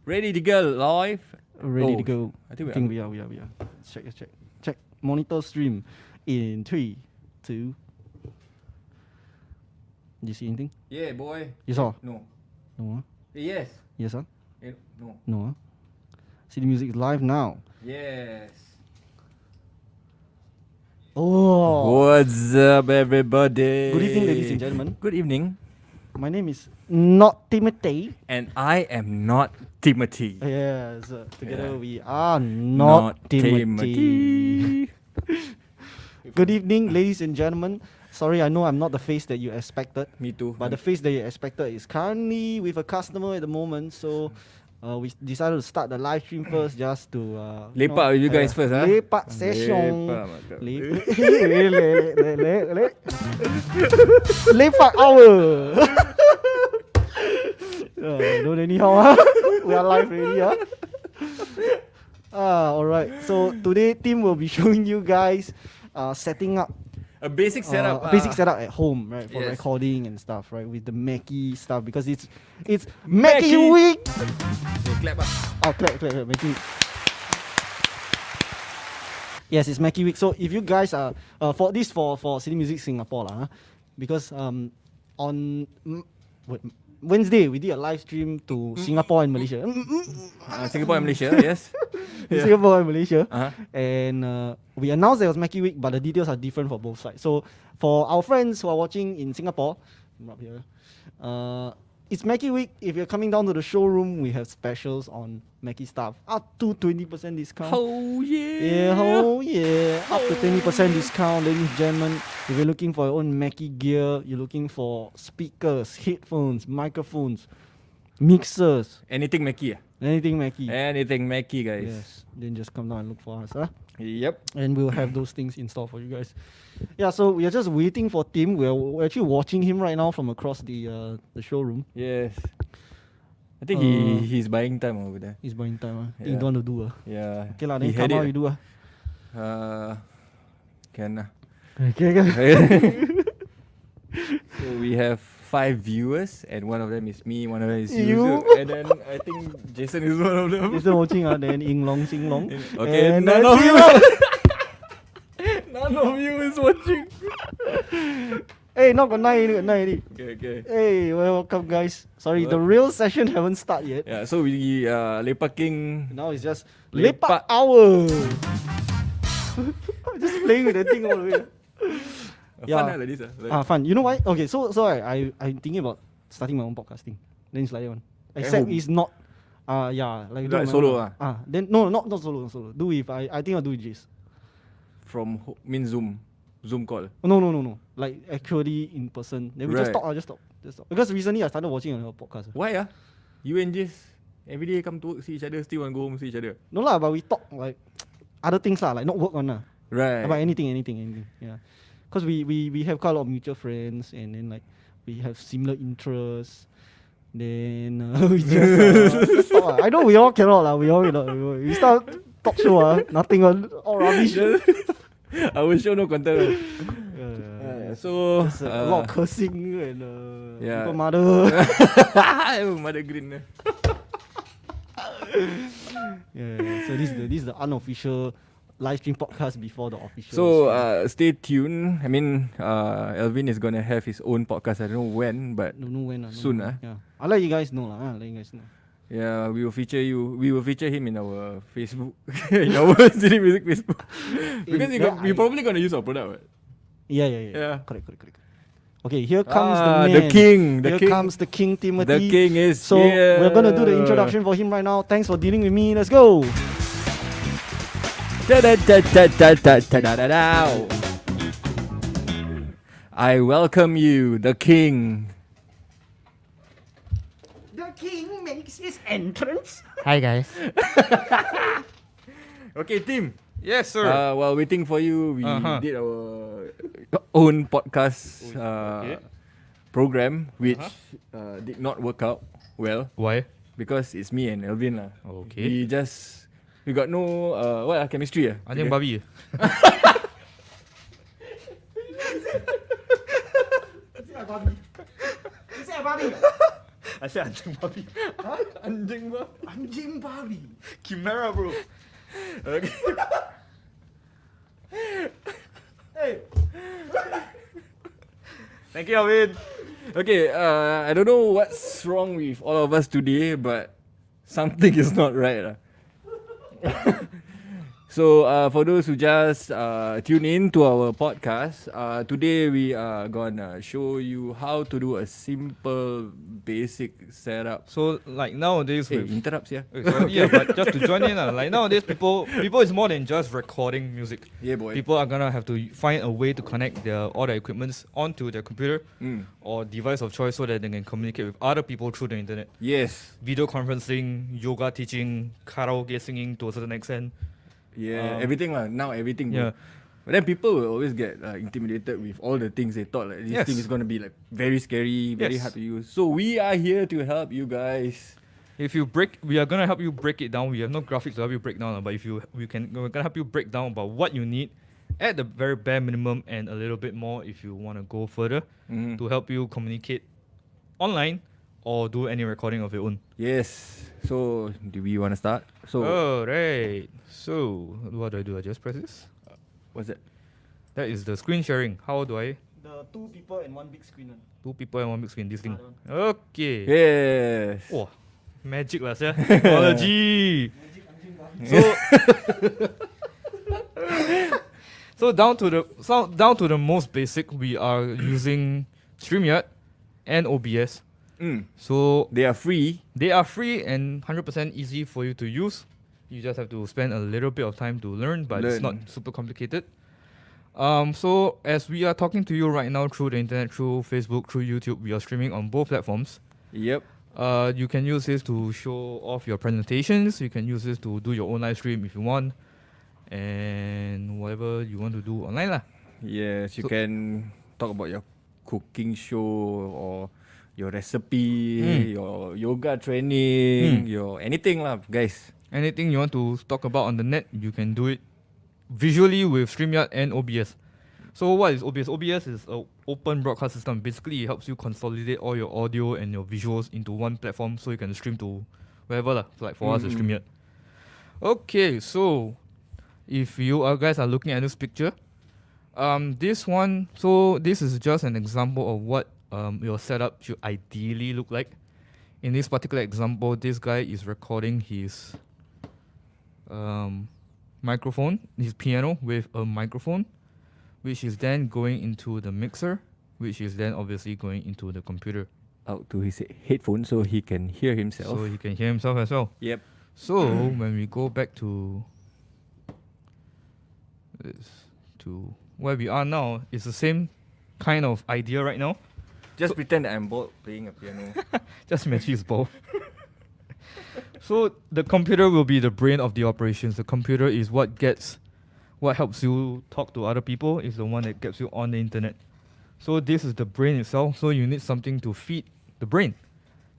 Ready to go live? Ready to go. I think we are. Let's check. Monitor stream in 3, 2. Did you see anything? Yeah, boy. You saw? No. No. Yes. Yes, huh? No. No. City Music is live now. Yes. Oh. What's up, everybody? Good evening, ladies and gentlemen. Good evening. My name is not Timothy. And I am not Timothy. Yes. Together we are not Timothy. Good evening, ladies and gentlemen. Sorry, I know I'm not the face that you expected. Me too. But the face that you expected is currently with a customer at the moment. So we decided to start the live stream first just to lepak with you guys first, huh? Lepak session. Lepak hour. Don't anyhow, we are live already, alright. So today Tim will be showing you guys setting up a basic setup. At home, right, for recording and stuff, right, with the Mackie stuff, because it's Mackie week. Clap. Clap, Mackie. Yes, it's Mackie week. So if you guys are for City Music Singapore because on Wednesday we did a live stream to Singapore and Malaysia. Singapore and Malaysia, yes. Singapore and Malaysia. And we announced there was Mackie Week, but the details are different for both sides. So for our friends who are watching in Singapore, I'm up here, it's Mackie Week. If you're coming down to the showroom, we have specials on Mackie stuff. Up to 20% discount. Oh yeah. Up to 20% discount, ladies and gentlemen. If you're looking for your own Mackie gear, you're looking for speakers, headphones, microphones, mixers. Anything Mackie. Anything Mackie. Anything Mackie, guys. Yes. Then just come down and look for us, Yep. And we'll have those things in store for you guys. Yeah, so we are just waiting for Tim. We're actually watching him right now from across the showroom. Yes. I think he's buying time over there. He's buying time. Yeah. Think you don't want to do. Yeah. Okay lah, then come out you do. Can lah. Okay. So we have 5 viewers, and one of them is me, one of them is you. And then I think Jason is one of them. Jason watching, then Ying Long, Sing Long. Okay, and none of you is watching. Hey, not got 9 already. Okay. Hey, welcome guys. Sorry, the real session haven't started yet. Yeah, so we lepaking. Now it's just Lepak lepak hour. Just playing with the thing all the way. Fun like this. Fun. You know why? Okay, so I'm thinking about starting my own podcasting. Then it's like that one. Except it's not like solo then no, not solo. Do if I think I'll do it Jace. From Zoom call. No. Like actually in person. Then we just talk. Because recently I started watching another podcast. Why you and Jace every day come to work, see each other, still want to go home, see each other? No lah, but we talk like other things lah, like not work on Right. About anything. Yeah. Because we have quite a lot of mutual friends, and then like we have similar interests. Then we just talk. I know we all cannot lah. We start talk show nothing all rubbish. Our show no content. So a lot of cursing and people mother. Mother green. So this is the unofficial live stream podcast before the official. So stay tuned. I mean, Elvin is gonna have his own podcast. I don't know when, but soon. Yeah, I'll let you guys know lah. Yeah, we will feature you. We will feature him in our Facebook, in our City Music Facebook, because we probably gonna use our product. Right? Yeah. Correct. Okay, here comes the man. The king. Here comes the king, Timothy. The king is so here. We're gonna do the introduction for him right now. Thanks for dealing with me. Let's go. I welcome you, the king. The king makes his entrance. Hi guys. Okay, Tim. Yes, sir. While waiting for you, we did our own podcast program, which did not work out well. Why? Because it's me and Elvin lah. Okay. We got no chemistry Ada yang babi. I said anjing babi. Huh? Anjing babi. Anjing babi. Chimera, bro. Okay. Hey. Thank you, Alvin. Okay, I don't know what's wrong with all of us today, but something is not right. So, for those who just tune in to our podcast, today we are gonna show you how to do a simple, basic setup. So like nowadays Hey, with interrupts, yeah? sorry, yeah, but just to join in, like nowadays people is more than just recording music. Yeah, boy. People are gonna have to find a way to connect all their equipments onto their computer or device of choice so that they can communicate with other people through the internet. Yes. Video conferencing, yoga teaching, karaoke singing to a certain extent. Yeah, everything lah. Now everything, bro. Yeah. But then people will always get intimidated with all the things they thought like this Yes. thing is gonna be like very scary, very Yes. hard to use. So we are here to help you guys. If you we are gonna help you break it down. We have no graphics to help you break down, but we're gonna help you break down about what you need at the very bare minimum and a little bit more if you want to go further to help you communicate online or do any recording of your own. Yes. So do we want to start? So Alright. So what do? I just press this? what's that? That is the screen sharing. How do I? The 2 people and 1 big screen one. 2 people and 1 big screen. This thing. that Okay. Yes. Oh, magic lah, sia. Technology. Magic anjing babi. So down to the most basic, we are using StreamYard and OBS. So They are free. they are free and 100% easy for you to use. You just have to spend a little bit of time to learn, but it's not super complicated. So as we are talking to you right now through the internet, through Facebook, through YouTube, we are streaming on both platforms. Yep. You can use this to show off your presentations. You can use this to do your own live stream if you want, and whatever you want to do online lah. Yes, you So- can talk about your cooking show or your recipe, your yoga training, your anything lah, guys. Anything you want to talk about on the net, you can do it visually with StreamYard and OBS. So what is OBS? OBS is an open broadcast system. Basically, it helps you consolidate all your audio and your visuals into one platform so you can stream to wherever lah. So like for us, it's StreamYard. Okay, so if you guys are looking at this picture, this is just an example of what your setup should ideally look like. In this particular example, this guy is recording his microphone, his piano with a microphone, which is then going into the mixer, which is then obviously going into the computer. Out to his headphones so he can hear himself. So he can hear himself as well. Yep. So when we go back to where we are now, it's the same kind of idea right now. Just pretend that I'm bored playing a piano. Just imagine it's both. So the computer will be the brain of the operations. The computer is what helps you talk to other people, is the one that gets you on the internet. So this is the brain itself. So you need something to feed the brain.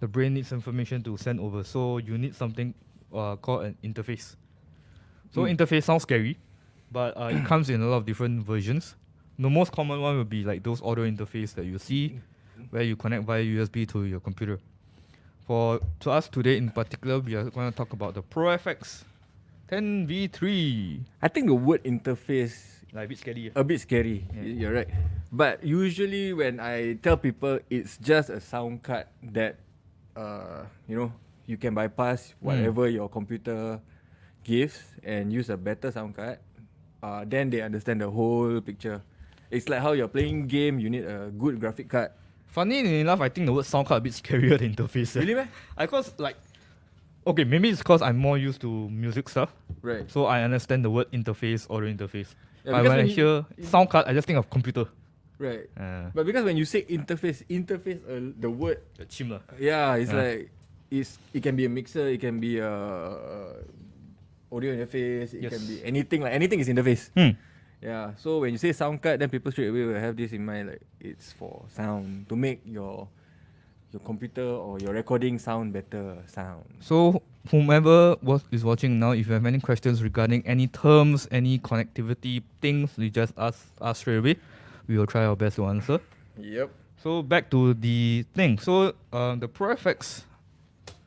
The brain needs information to send over. So you need something called an interface. So interface sounds scary, but it comes in a lot of different versions. The most common one would be like those audio interface that you see, where you connect via USB to your computer. To us today in particular, we are going to talk about the ProFX 10V3. I think the word interface Like a bit scary. a bit scary. Yeah. You're right. But usually when I tell people it's just a sound card that you can bypass whatever your computer gives and use a better sound card, then they understand the whole picture. It's like how you're playing game, you need a good graphic card. Funny enough, I think the word sound card a bit scarier than interface. Really, man? Okay, maybe it's because I'm more used to music stuff, Right. so I understand the word interface, audio interface. Yeah, But because when I when hear sound card, I just think of computer. Right. Uh, But because when you say interface, the word, the chim lah. it's like it can be a mixer, it can be a audio interface, it Yes. can be anything, like anything is interface. Yeah. So when you say sound card, then people straight away will have this in mind, like it's for sound, to make your computer or your recording sound better sound. So whomever is watching now, if you have any questions regarding any terms, any connectivity things, you just ask straight away. We will try our best to answer. Yep. So back to the thing. So the Pro FX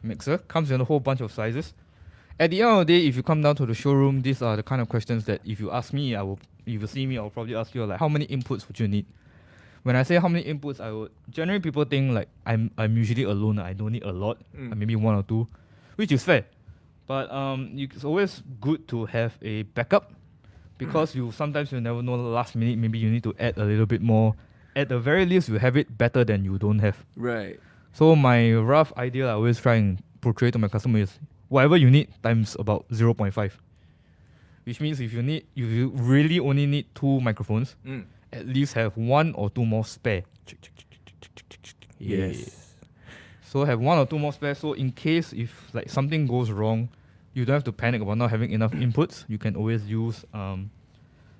mixer comes in a whole bunch of sizes. At the end of the day, if you come down to the showroom, these are the kind of questions that if you ask me, if you see me, I'll probably ask you like, how many inputs would you need? When I say how many inputs, I would generally people think like I'm usually alone. I don't need a lot, maybe one or two, which is fair. But it's always good to have a backup because sometimes you never know the last minute. Maybe you need to add a little bit more. At the very least, you have it better than you don't have. Right. So my rough idea I always try and portray to my customer is whatever you need times about 0.5. Which means if you really only need 2 microphones, at least have 1 or 2 more spare. Yes. So have 1 or 2 more spare. So in case if like something goes wrong, you don't have to panic about not having enough inputs. You can always use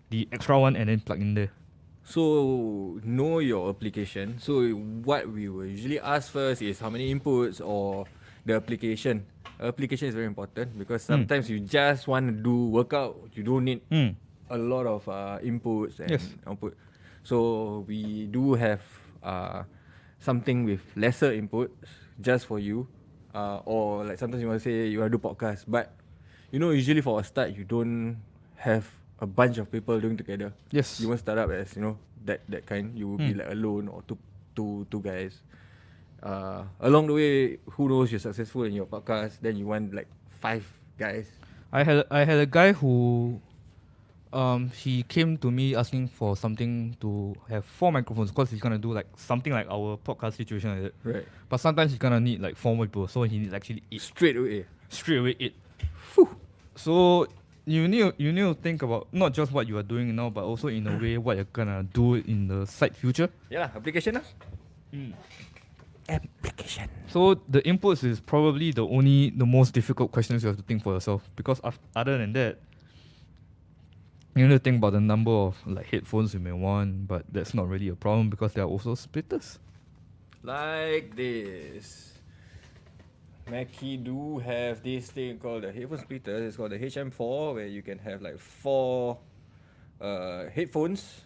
the extra one and then plug in there. So know your application. So what we will usually ask first is how many inputs or the application. Application is very important because sometimes you just want to do workout. You don't need a lot of inputs and output. So we do have something with lesser inputs just for you. Or like sometimes you want to say you want to do podcast, but usually for a start you don't have a bunch of people doing together. Yes. You won't start up as that kind. You will be like alone or two guys. Along the way, who knows, you're successful in your podcast, then you want like 5 guys. I had a guy who he came to me asking for something to have 4 microphones because he's gonna do like something like our podcast situation like that. Right. But sometimes he's gonna need like 4 more people, so he needs actually 8. Straight away. Straight away 8. So you need to think about not just what you are doing now, but also in a way what you're gonna do in the side future. Yeah, application lah. Application. So the inputs is probably the most difficult questions you have to think for yourself because other than that, you need to think about the number of like headphones you may want, but that's not really a problem because there are also splitters. Like this. Mackie do have this thing called the headphone splitter. It's called the HM4, where you can have like 4 headphones.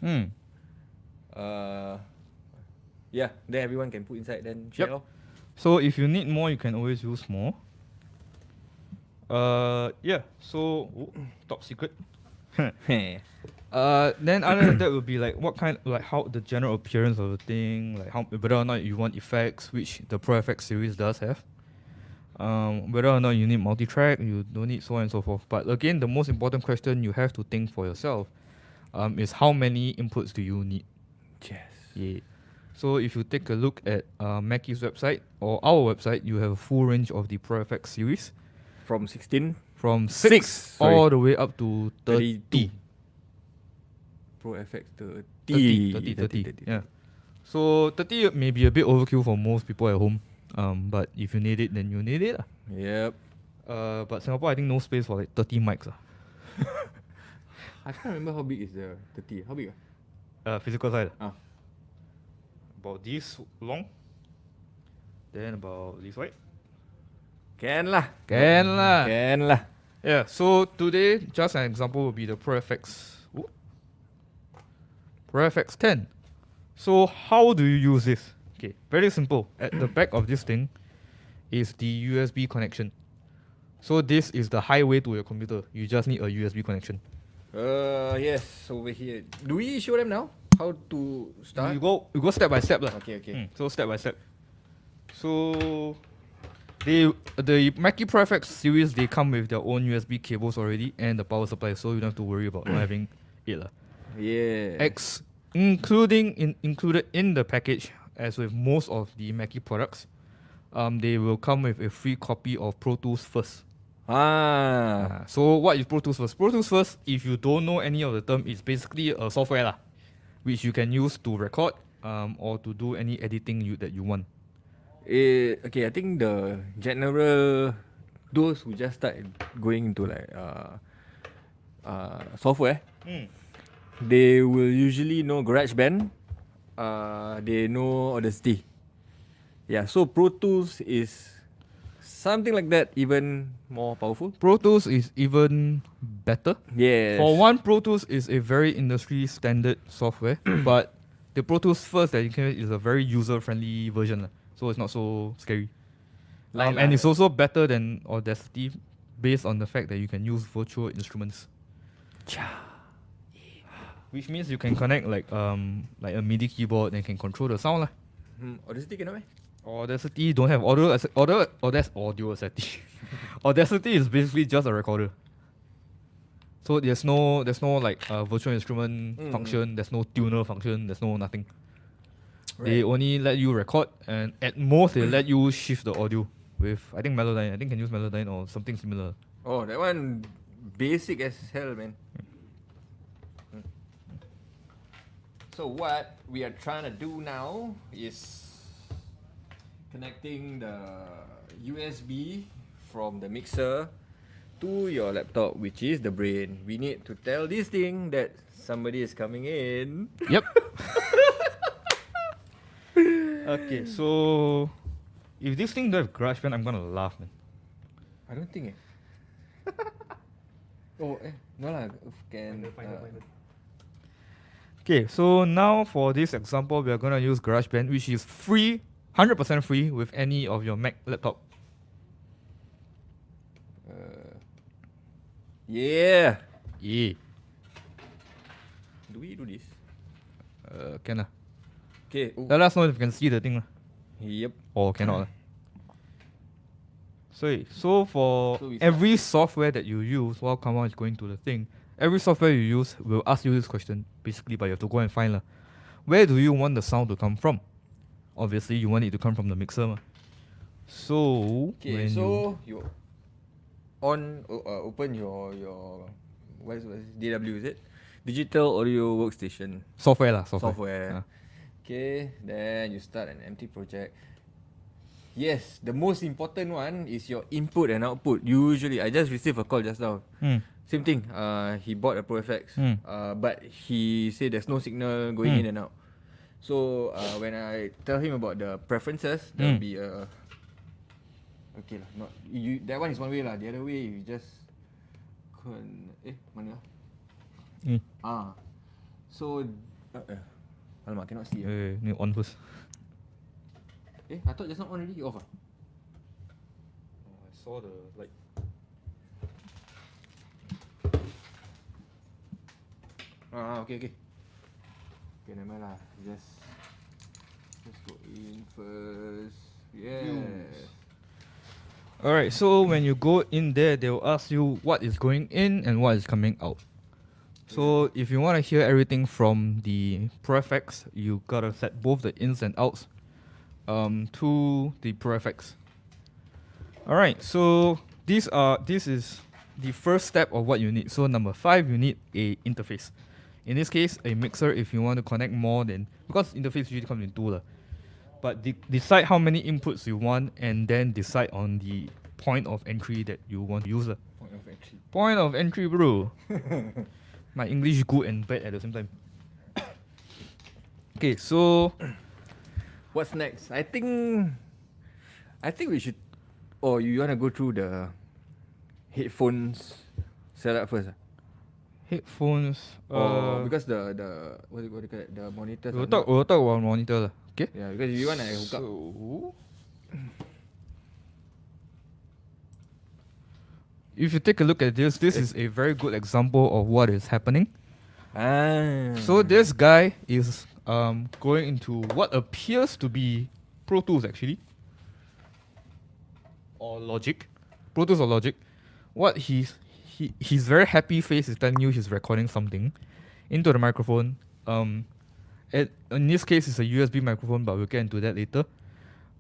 Yeah, then everyone can put inside, then share. Yep. So if you need more, you can always use more. Yeah. So top secret. Then other than that will be like what kind, like how the general appearance of the thing, like how whether or not you want effects, which the Pro FX series does have. Whether or not you need multi-track, you don't need so on and so forth. But again, the most important question you have to think for yourself is how many inputs do you need? Yes. Yeah. So if you take a look at Mackie's website or our website, you have a full range of the Pro FX series. From 16? From 6 all the way up to 30. Pro FX 30. Yeah. So 30 may be a bit overkill for most people at home. But if you need it, then you need it. Yep. But Singapore, I think no space for like 30 mics. I can't remember how big is the 30. How big? Physical side. About this long. Then about this wide. Can lah. Yeah, so today, just an example will be the Pro FX 10. So how do you use this? Okay, very simple. At the back of this thing is the USB connection. So this is the highway to your computer. You just need a USB connection. Yes, over here. Do we show them now how to start? You go step by step. Okay. So step by step. So the Mackie Pro FX series, they come with their own USB cables already and the power supply, so you don't have to worry about not having it. Yeah. Included in the package, as with most of the Mackie products, they will come with a free copy of Pro Tools First. So what is Pro Tools First? Pro Tools First, if you don't know any of the term, is basically a software which you can use to record or to do any editing that you want. Okay, I think the general, those who just start going into like software, they will usually know GarageBand. They know Audacity. Yeah, so Pro Tools is something like that, even more powerful. Pro Tools is even better. Yes. For one, Pro Tools is a very industry standard software, but the Pro Tools first that you can is a very user-friendly version, so it's not so scary. And it's also better than Audacity based on the fact that you can use virtual instruments. Which means you can connect like a MIDI keyboard and can control the sound. Audacity cannot meh? Audacity don't have audio. That's Audacity. Audacity is basically just a recorder. So there's no like virtual instrument function. There's no tuner function. There's no nothing. Right. They only let you record, and at most they let you shift the audio with I think Melodyne. I think can use Melodyne or something similar. Oh, that one basic as hell, man. So what we are trying to do now is connecting the USB from the mixer to your laptop, which is the brain. We need to tell this thing that somebody is coming in. Yep. Okay, so if this thing don't have GarageBand, I'm gonna laugh, man. I don't think no lah, can. Okay, so now for this example, we are gonna use GarageBand, which is free, 100% free with any of your Mac laptop. Yeah. Yeah. Do we do this? Can lah. Okay. Let us know if you can see the thing lah. Yep. Or cannot lah. So for every software that you use while Kamal is going to the thing, every software you use will ask you this question, basically, but you have to go and find where do you want the sound to come from? Obviously, you want it to come from the mixer. So, okay, so you open your what is DW, is it? Digital Audio Workstation. Software. Okay, then you start an empty project. Yes, the most important one is your input and output. Usually, I just received a call just now. Same thing. He bought a Pro FX, but he said there's no signal going in and out. So when I tell him about the preferences, there'll be a okay lah. Not you. That one is one way lah. The other way you just mana? So alamak, cannot see. Need on first. I thought just now on already. Off. I saw the light. Okay, never mind lah. Just go in first. Yes. Alright, so when you go in there, they will ask you what is going in and what is coming out. So if you want to hear everything from the Pro FX, you gotta set both the ins and outs to the Pro FX. Alright, so this is the first step of what you need. So number 5, you need a interface. In this case, a mixer if you want to connect more than, because interface usually comes in 2 but decide how many inputs you want and then decide on the point of entry that you want to use. Point of entry, bro. My English good and bad at the same time. Okay, so what's next? I think we should. Or you wanna go through the headphones setup first? Headphones. Because the what do you call it? The monitors. We'll talk about monitor. Okay. Yeah, because if you wanna hook up. If you take a look at this is a very good example of what is happening. So this guy is going into what appears to be Pro Tools actually, or Logic, Pro Tools or Logic. What his very happy face is telling you he's recording something into the microphone. In this case, it's a USB microphone, but we'll get into that later.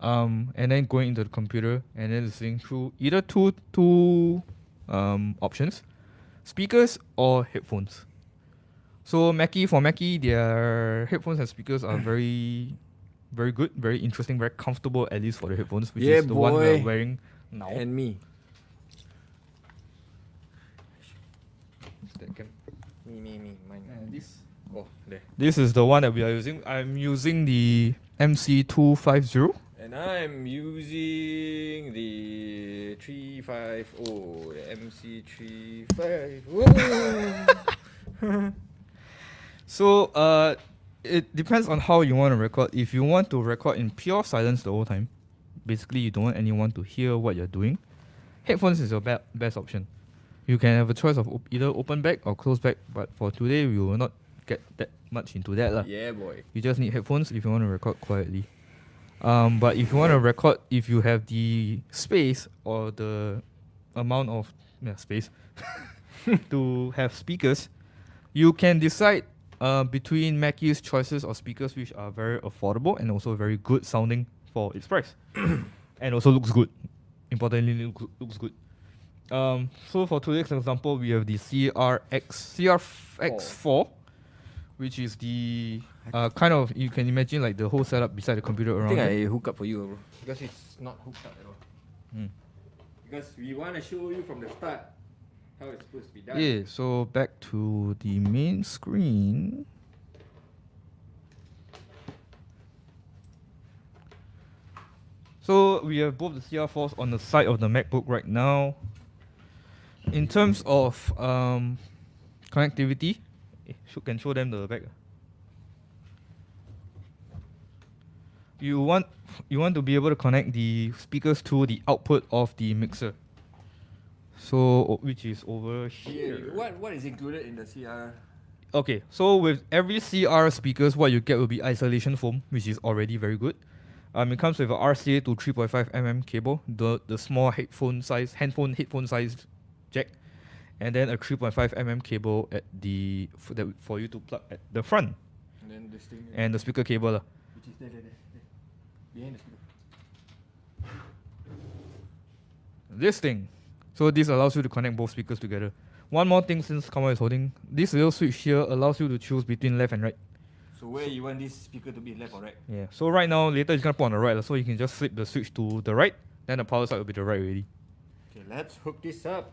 And then going into the computer and then listening through either two options, speakers or headphones. So for Mackie, their headphones and speakers are very, very good, very interesting, very comfortable, at least for the headphones, which is the one we're wearing now. And me. Me, mine. And this. Oh, there. This is the one that we are using. I'm using the MC250. And I'm using the 350, the MC350. So it depends on how you want to record. If you want to record in pure silence the whole time, basically you don't want anyone to hear what you're doing, headphones is your best option. You can have a choice of either open back or close back, but for today we will not get that much into that lah. Yeah, boy. You just need headphones if you want to record quietly. But if you want to record, if you have the space or the amount of space to have speakers, you can decide between Mackie's choices of speakers which are very affordable and also very good sounding for its price. And also looks good. Importantly, looks good. So for today's example, we have the CRX4, which is the kind of, you can imagine like the whole setup beside the computer around. I think it. I hook up for you, bro. Because it's not hooked up at all. Because we want to show you from the start how it's supposed to be done. Yeah, so back to the main screen. So we have both the CR4s on the side of the MacBook right now. In terms of connectivity, can show them the back. You want to be able to connect the speakers to the output of the mixer. So which is over here. What is included in the CR? Okay, so with every CR speakers, what you get will be isolation foam, which is already very good. It comes with a RCA to 3.5mm cable, the small handphone size jack, and then a 3.5mm cable at the for you to plug at the front. And then this thing. And the speaker cable. Which is there. Behind the speaker. This thing. So this allows you to connect both speakers together. One more thing, since Kamal is holding, this little switch here allows you to choose between left and right. So where you want this speaker to be, left or right? Yeah. So right now, later it's gonna put on the right, so you can just flip the switch to the right, then the power side will be the right already. Okay, let's hook this up.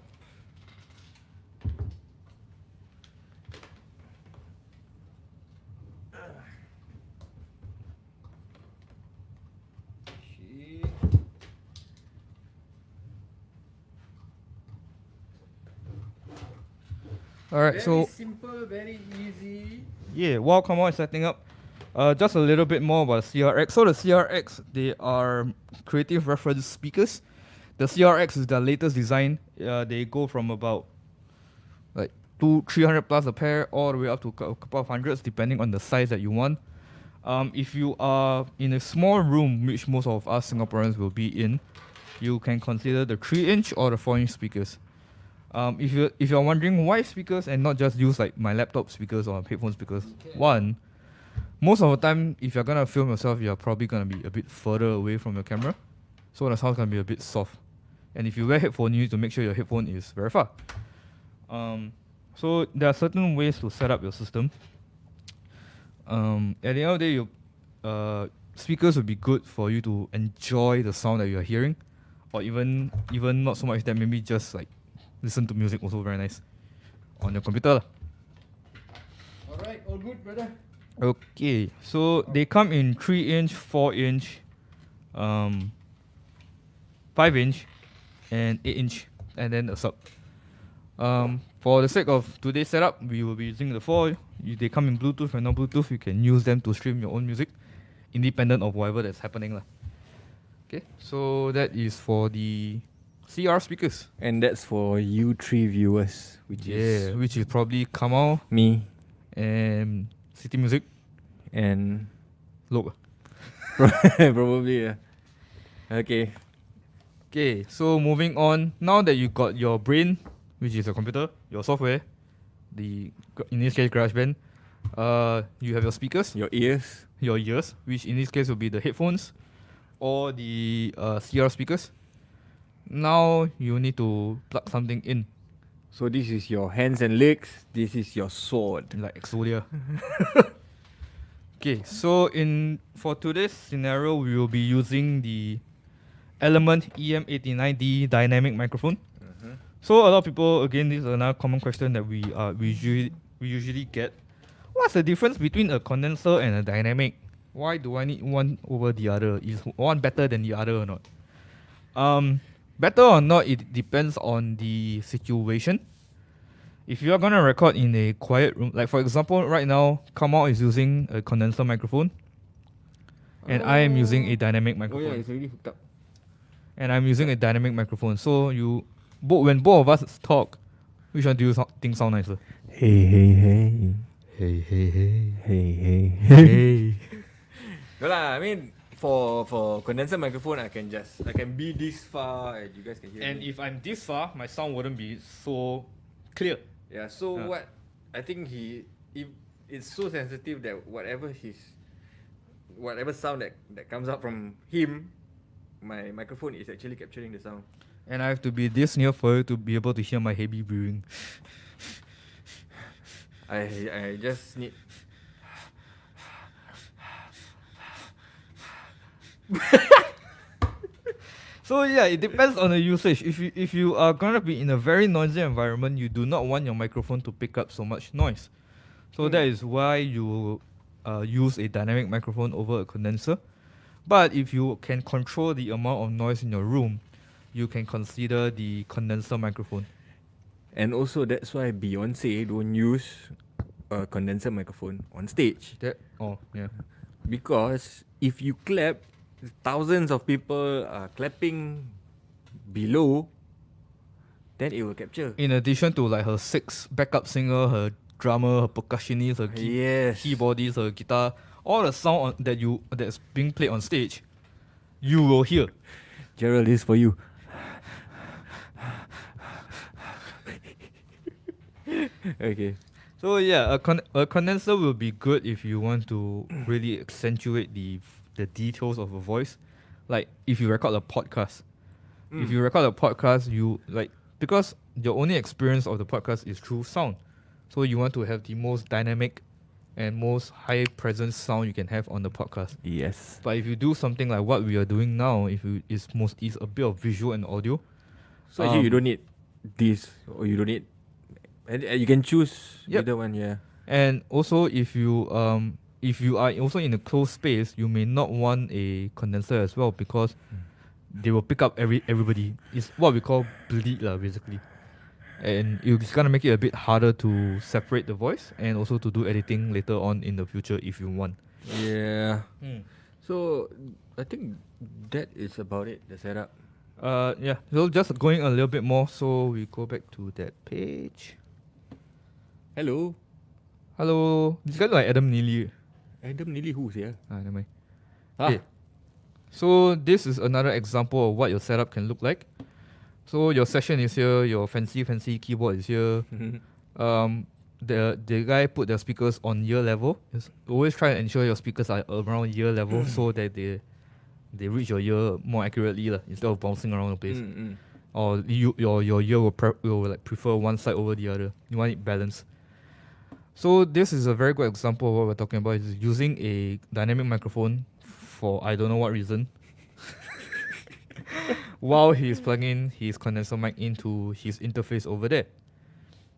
Alright, Very so simple, very easy. yeah, while Kamal is setting up, just a little bit more about the CRX. So the CRX, they are creative reference speakers. The CRX is the latest design. They go from about like 300 plus a pair all the way up to a couple of hundreds depending on the size that you want. If you are in a small room, which most of us Singaporeans will be in, you can consider the 3-inch or the 4-inch speakers. If you're wondering why speakers and not just use like my laptop speakers or headphone speakers, one, most of the time if you're gonna film yourself, you're probably gonna be a bit further away from your camera, so the sound's gonna be a bit soft. And if you wear headphone, you need to make sure your headphone is very far. So there are certain ways to set up your system. At the end of the day, your speakers would be good for you to enjoy the sound that you're hearing, or even not so much that, maybe just like listen to music, also very nice on your computer. Alright, all good, brother. Okay, so they come in 3-inch, 4-inch, 5-inch, and 8-inch, and then a sub. For the sake of today's setup, we will be using the 4. They come in Bluetooth and non-Bluetooth. You can use them to stream your own music, independent of whatever that's happening lah. Okay, so that is for the CR speakers. And that's for you 3 viewers, which is Probably Kamal, me and City Music, and Lok. probably. Okay. Okay, so moving on. Now that you got your brain, which is your computer, your software, in this case GarageBand, you have your speakers, Your ears. which in this case will be the headphones or the CR speakers. Now you need to plug something in, So this is your hands and legs. This is your sword. like Exodia. Okay, so for today's scenario, we will be using the Element EM89D dynamic microphone. So a lot of people, again, this is another common question that we usually get. What's the difference between a condenser and a dynamic? Why do I need one over the other? Is one better than the other or not? Better or not, it depends on the situation. if you are gonna record in a quiet room, like for example, right now, Kamal is using a condenser microphone, and I am using a dynamic Oh microphone. yeah, it's already hooked up. And I'm using a dynamic microphone. So when both of us talk, which one do you think sound nicer? Hey, hey, hey. Hey, hey, hey, Hey, hey. hey. No lah, I mean for condenser microphone I can be this far and you guys can hear And me. if I'm this far, my sound wouldn't be so clear. Yeah, so what I think if it's so sensitive that whatever sound that comes out from him, my microphone is actually capturing the sound. And I have to be this near for you to be able to hear my heavy breathing. I just need So yeah, it depends on the usage. If you are gonna be in a very noisy environment, you do not want your microphone to pick up so much noise. So that is why you use a dynamic microphone over a condenser. But if you can control the amount of noise in your room, you can consider the condenser microphone. And also that's why Beyonce don't use a condenser microphone on stage. Because if you clap, thousands of people are clapping below, then it will capture. In addition to like her 6 backup singer, her drummer, her percussionist, her keyboardist, her guitar, all the sound that's being played on stage, you will hear. Gerald, this is for you. Okay. So yeah, a condenser will be good if you want to really accentuate the details of a voice. Like if you record a podcast. If you record a podcast, because your only experience of the podcast is through sound. So you want to have the most dynamic and most high presence sound you can have on the podcast. Yes. But if you do something like what we are doing now, it's a bit of visual and audio. So actually you don't need this or you don't need you can choose either one, yeah. And also if you are also in a closed space, you may not want a condenser as well because they will pick up everybody. It's what we call bleed basically. And it's gonna make it a bit harder to separate the voice and also to do editing later on in the future if you want. Yeah. So I think that is about it, the setup. Yeah. So just going a little bit more, so we go back to that page. Hello. This guy look like Adam Neely. Adam Neely who's here? Never mind. Okay. So this is another example of what your setup can look like. So your session is here, your fancy keyboard is here. The guy put the speakers on ear level. Always try and ensure your speakers are around ear level so that they reach your ear more accurately instead of bouncing around the place. Or your ear will like prefer one side over the other. You want it balanced. So this is a very good example of what we're talking about. Is using a dynamic microphone for I don't know what reason. While he's plugging his condenser mic into his interface over there.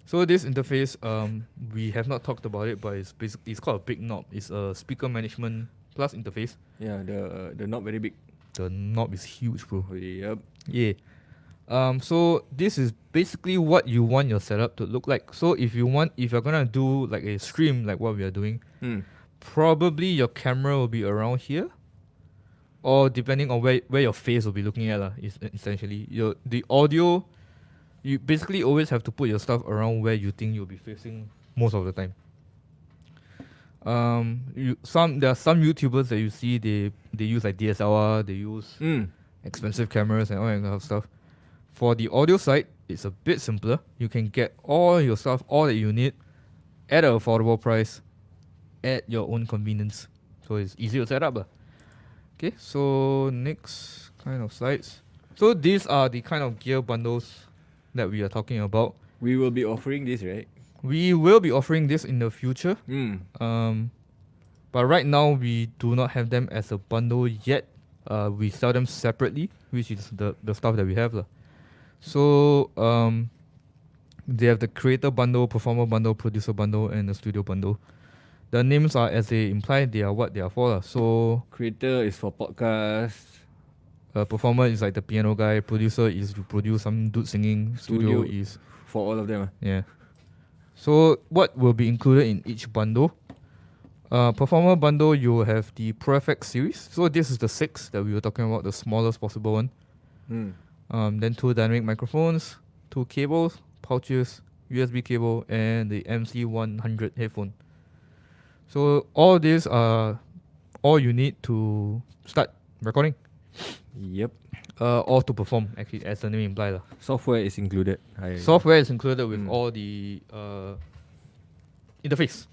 So this interface, we have not talked about it, but it's called a big knob. It's a speaker management plus interface. Yeah, the knob very big. The knob is huge, bro. Yep. Yeah. So this is basically what you want your setup to look like. So if you're gonna do like a stream like what we are doing, probably your camera will be around here. Or depending on where your face will be looking at, essentially. The audio, you basically always have to put your stuff around where you think you'll be facing most of the time. There are some YouTubers that you see they use like DSLR, they use expensive cameras and all that kind of stuff. For the audio side, it's a bit simpler. You can get all your stuff, all that you need, at an affordable price, at your own convenience. So it's easy to set up. Okay, so next kind of slides. So these are the kind of gear bundles that we are talking about. We will be offering this, right? We will be offering this in the future. But right now we do not have them as a bundle yet. We sell them separately, which is the stuff that we have. So they have the creator bundle, performer bundle, producer bundle, and the studio bundle. The names are as they imply, they are what they are for. So creator is for podcasts. Performer is like the piano guy. Producer is to produce some dude singing. Studio is for all of them. Yeah. So what will be included in each bundle? Performer bundle, you will have the Pro FX series. So this is the 6 that we were talking about, the smallest possible one. Then 2 dynamic microphones, 2 cables, pouches, USB cable, and the MC100 headphone. So all these are all you need to start recording. Yep. Or to perform, actually, as the name implies. Software is included. Software is included with all the interface.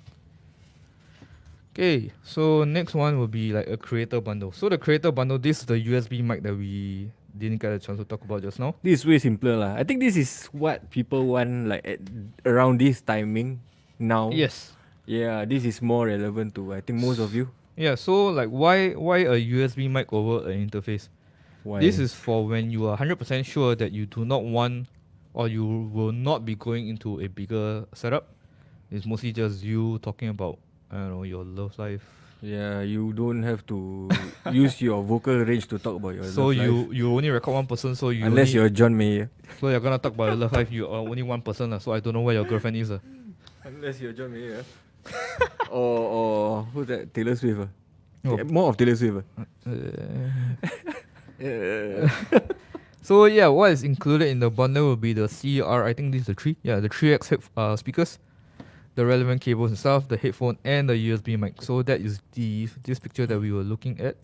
Okay, so next one will be like a creator bundle. So the creator bundle, this is the USB mic that we didn't get a chance to talk about just now. This is way simpler lah. I think this is what people want like at around this timing now. Yes. Yeah, this is more relevant to I think most of you. Yeah, so like why a USB mic over an interface? Why? This is for when you are 100% sure that you do not want or you will not be going into a bigger setup. It's mostly just you talking about, I don't know, your love life. Yeah, you don't have to use your vocal range to talk about your So love life. you only record one person, so you Unless only, you're John Mayer. so you're gonna talk about your love life. You are only one person, so I don't know where your girlfriend is. Unless you're John Mayer. or who's that? Taylor Swift. Oh. Yeah, more of Taylor Swift. So yeah, what is included in the bundle will be the CR. I think this is the 3. Yeah, the 3X speakers, the relevant cables and stuff, the headphone, and the USB mic. So that is this picture that we were looking at.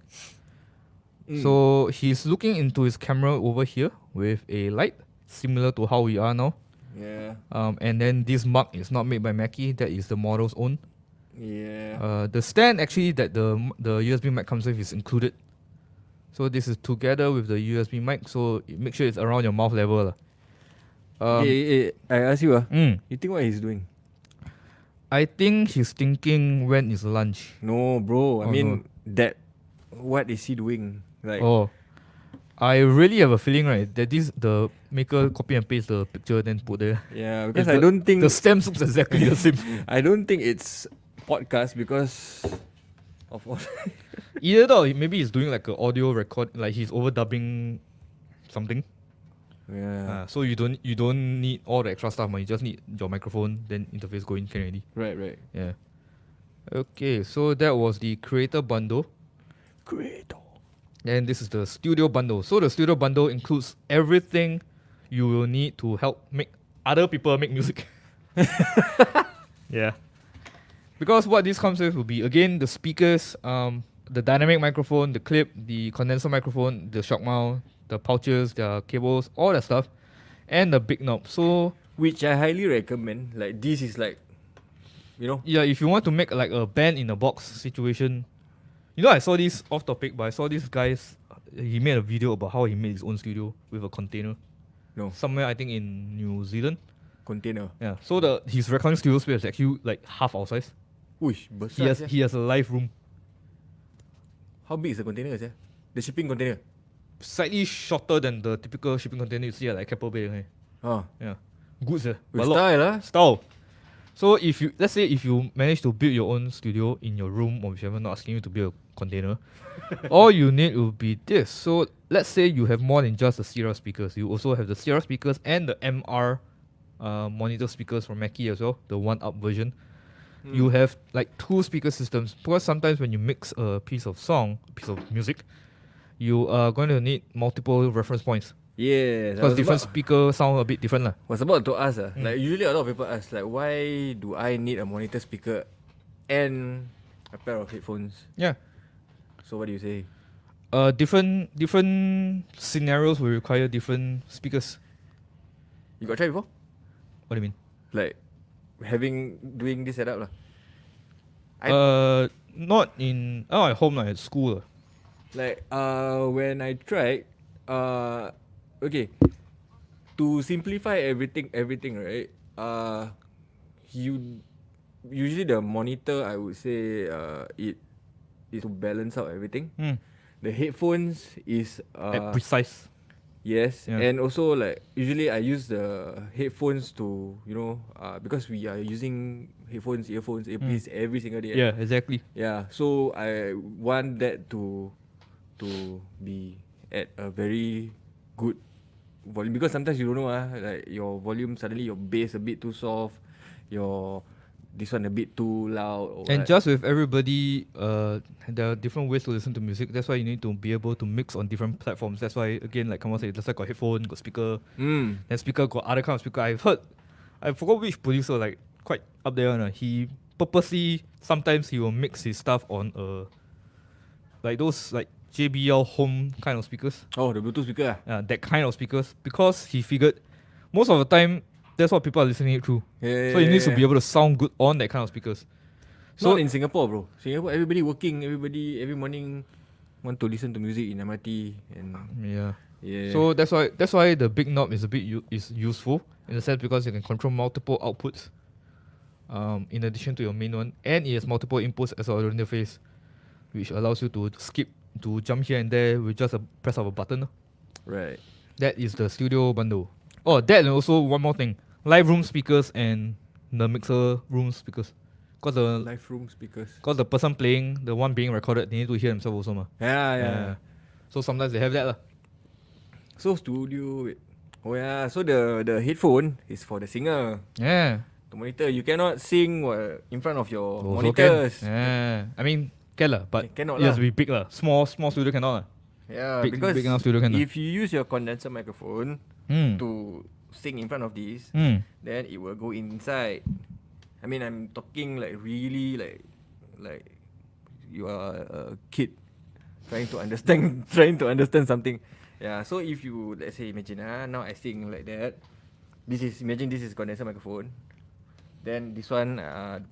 So he's looking into his camera over here with a light, similar to how we are now. Yeah. And then this mug is not made by Mackie. That is the model's own. Yeah. The stand actually that the USB mic comes with is included. So this is together with the USB mic. So make sure it's around your mouth level. I ask you, you think what he's doing? I think he's thinking when is lunch. No, bro. I Oh, mean, no. that. What is he doing? Like, Oh, I really have a feeling, right, that the maker copy and paste the picture then put there. yeah, because It's I don't think the stem looks exactly the same. I don't think it's podcast because of all. Either though, maybe he's doing like an audio record, like he's overdubbing something. Yeah. So you don't need all the extra stuff, man. You just need your microphone, then interface going can already. Right. Yeah. Okay, so that was the creator bundle. Creator. And this is the studio bundle. So the studio bundle includes everything you will need to help make other people make music. Yeah. Because what this comes with will be, again, the speakers, the dynamic microphone, the clip, the condenser microphone, the shock mount, the pouches, the cables, all that stuff, and the big knob. So Which I highly recommend. Like, this is like, you know. yeah, if you want to make like a band in a box situation, you know, I saw this off topic, but I saw this guy's, he made a video about how he made his own studio with a container. No. Somewhere, I think in New Zealand. Container. Yeah. So his recording studio space is actually like half our size. Uish, besar. He has a live room. How big is the container? The shipping container. Slightly shorter than the typical shipping container you see at like Keppel Bay. Okay? Yeah. Good, sir. With style, Style. So let's say if you manage to build your own studio in your room, or if you're not asking you to build a container, all you need will be this. So let's say you have more than just the CR speakers. You also have the CR speakers and the MR monitor speakers from Mackie as well, the 1-up version. You have like 2 speaker systems, because sometimes when you mix a piece of music, you are going to need multiple reference points. Yeah. Because different speakers sound a bit different. Was about to ask, like usually a lot of people ask, like, why do I need a monitor speaker and a pair of headphones? Yeah. So what do you say? Different scenarios will require different speakers. You got try before? What do you mean? Like doing this setup lah. Not at home, at school. Like when I tried, okay, to simplify everything, right? You usually the monitor, I would say, it is to balance out everything. The headphones is precise. Yes, Yeah. and also like usually I use the headphones to because we are using headphones, earphones, earpiece every single day. Yeah, exactly. Yeah, so I want that to be at a very good volume, because sometimes you don't know like your volume, suddenly your bass a bit too soft, your this one a bit too loud. Or And what. just with everybody, there are different ways to listen to music. That's why you need to be able to mix on different platforms. That's why, again, like Kamal said, that's why got headphone, got speaker. Then speaker got other kind of speaker. I forgot which producer, like quite up there. He purposely, sometimes he will mix his stuff on like those like JBL home kind of speakers. Oh, the Bluetooth speaker. That kind of speakers, because he figured most of the time that's what people are listening it through. So he needs to be able to sound good on that kind of speakers. So not in Singapore, bro. Singapore, everybody working, everybody every morning want to listen to music in MRT and yeah. So that's why the big knob is is useful in the sense because you can control multiple outputs. In addition to your main one, and it has multiple inputs as an audio interface, which allows you to jump here and there with just a press of a button. Right. That is the studio bundle. Oh, that and also one more thing: live room speakers and the mixer room speakers. Cause the Live room speakers. Cause the person playing, the one being recorded, they need to hear themselves also, ma. Yeah. So sometimes they have that, lah. So studio. Oh yeah. So the headphone is for the singer. Yeah. The monitor, you cannot sing in front of your Also monitors. can. Yeah. I mean, can lah, but Cannot it has lah. to be big lah. Small studio cannot lah. Yeah, Big because enough studio can lah. if you use your condenser microphone Mm. to sing in front of this, then it will go inside. I mean, I'm talking like really like you are a kid trying to understand something. Yeah. So if you let's say imagine now I sing like that. Imagine this is condenser microphone. Then this one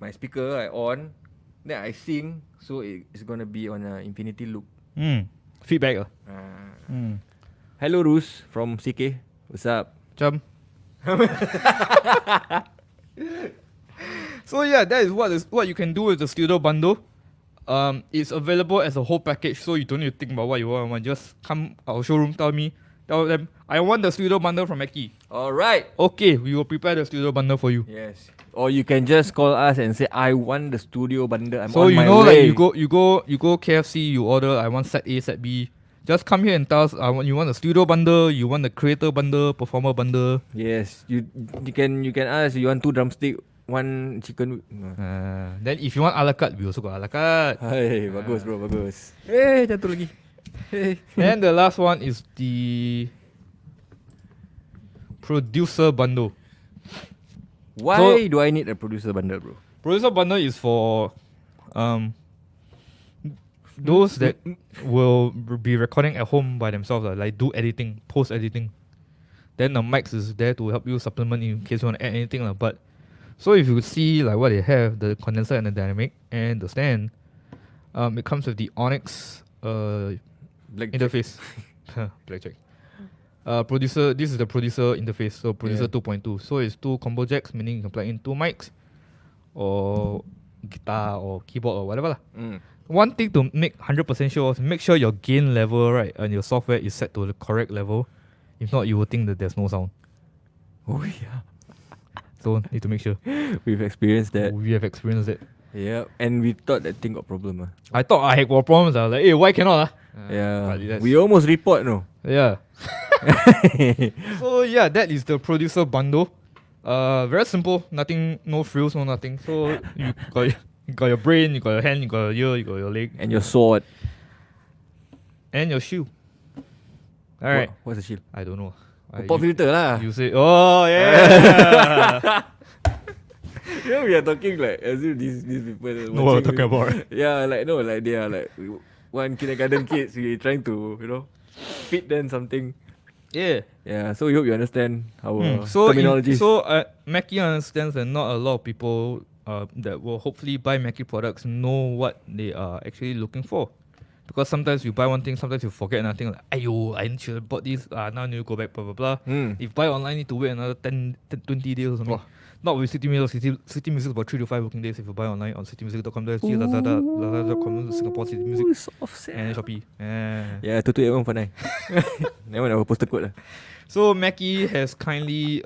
my speaker I on. Then I sing, so it's gonna be on an infinity loop. Feedback lah. Hello Rus from CK. What's up? Jump. So yeah, that is what you can do with the studio bundle. It's available as a whole package, so you don't need to think about what you want. Just come our showroom, tell them I want the studio bundle from Mackie. Alright. Okay, we will prepare the studio bundle for you. Yes. Or you can just call us and say I want the studio bundle. I'm So on you my know, way. like you go KFC, you order I want set A, set B. Just come here and tell us you want the studio bundle, you want the creator bundle, performer bundle. Yes. You can ask you want 2 drumstick, 1 chicken. Then if you want a la carte, we also got a la carte. Hey, bagus bro, bagus. Eh, jatuh lagi. And the last one is the producer bundle. Why do I need a producer bundle, bro? Producer bundle is for those that will be recording at home by themselves, like do editing, post editing. Then the mics is there to help you supplement in case you want to add anything. But so if you see like what they have, the condenser and the dynamic and the stand, it comes with the Onyx interface. Blackjack. Producer. This is the producer interface. So producer 2.2. So it's 2 combo jacks, meaning you can plug in 2 mics, or guitar or keyboard or whatever lah. One thing to make 100% sure is make sure your gain level and your software is set to the correct level. If not, you will think that there's no sound. Oh yeah. So need to make sure. We've experienced that. We have experienced it. Yeah, and we thought that thing got problem. I thought I had problems. I was like, hey, why cannot? Yeah. We almost report, no? Yeah. So yeah, that is the producer bundle. Very simple. Nothing, no frills, no nothing. So you got your brain, you got your hand, you got your ear, you got your leg, And your sword. and your shoe. All right. What's the shield? I don't know. Pop filter lah. You say, oh yeah. You know, we are talking like as if these people Know what we're talking about, right? Yeah, like no, like they are like one kindergarten kids. We trying to feed them something. Yeah. Yeah, so we hope you understand our So terminology. Mackie understands that not a lot of people that will hopefully buy Mackie products know what they are actually looking for. Because sometimes you buy one thing, sometimes you forget another thing. Like, ayo, I should have bought this. Now I need to go back, blah, blah, blah. If you buy online, you need to wait another 20 days or something. Not with City Music. City Music is about 3 to 5 working days if you buy online on citymusic.com.sg, Lazada.com, Singapore City Music, and Shopee. Yeah, 228149. That one our postal code lah. So Mackie has kindly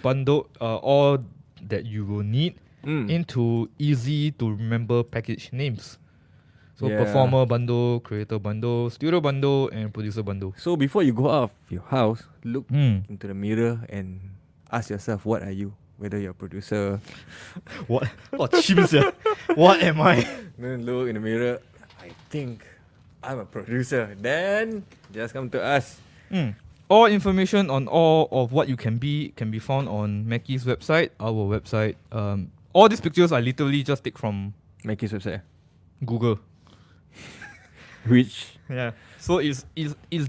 bundled all that you will need into easy to remember package names. So performer bundle, creator bundle, studio bundle, and producer bundle. So before you go out of your house, look into the mirror and ask yourself, what are you? whether you're a producer. What? What chimps? What am I? Then look in the mirror. I think I'm a producer. Then just come to us. All information on all of what you can be found on Mackie's website, our website. All these pictures I literally just take from Mackie's website. Google. Which Yeah. So it's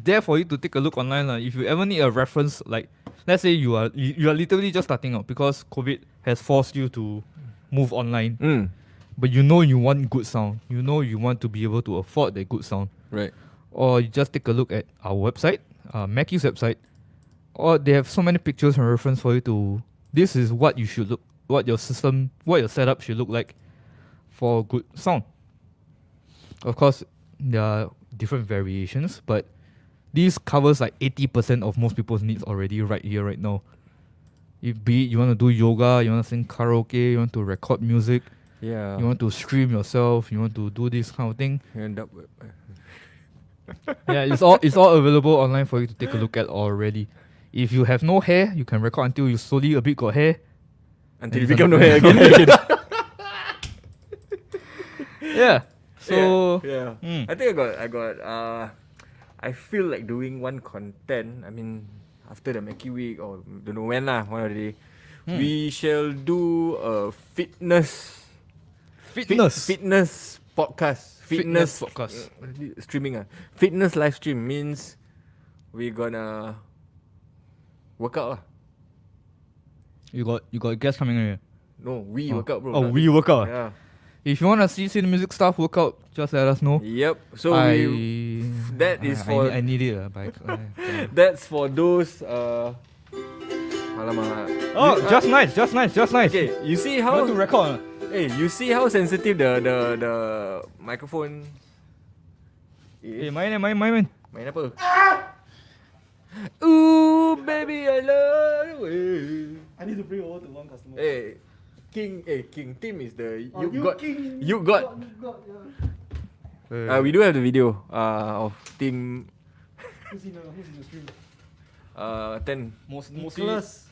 there for you to take a look online. If you ever need a reference, like let's say you are literally just starting out because COVID has forced you to move online. But you want good sound. You want to be able to afford that good sound. right. Or you just take a look at our website, Mackie's website. Or they have so many pictures and reference for you to. This is what you should look, what your setup should look like for good sound. Of course, there are different variations, but this covers like 80% of most people's needs already right here, right now. If be it you want to do yoga, you want to sing karaoke, you want to record music, Yeah. you want to stream yourself, you want to do this kind of thing. You end up Yeah, it's all available online for you to take a look at already. If you have no hair, you can record until you slowly a bit got hair. until And you become no can- hair again. Yeah. So yeah. Mm. I think I feel like doing one content. I mean, after the Mackie week or don't know when lah, one of the day, we shall do a fitness podcast. Fitness podcast. Streaming. Fitness live stream means we gonna work out lah. You got guests coming in here. No, we work out, bro. Oh, not we work out. Yeah. If you wanna see the music stuff work out, just let us know. Yep. So that is for I need it. that's for those alamak. Oh, just nice. Okay, you see how How to record? hey, you see how sensitive the microphone Hey, is? main. Main apa? Ooh, baby, I love you. I need to bring over to one customer. Hey, King Tim is the Oh, you got. yeah. Uh, We do have the video of Tim Who's in the stream? 10. Nicholas.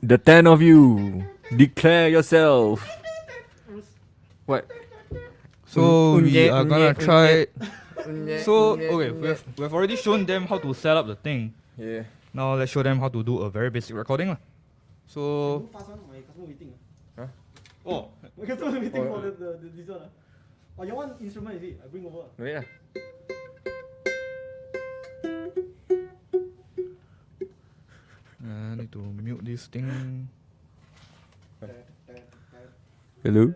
The 10 of you declare yourself. What? So we Unye, are gonna unye, try. Unye, So unye, okay, unye. we've already shown them how to set up the thing. Yeah. Now let's show them how to do a very basic recording lah. So Fast one, my customer waiting. Huh? oh, My customer waiting Oh, for this one. Oh, you want instrument is it? I bring over. No, yeah. I need to mute this thing. Hello.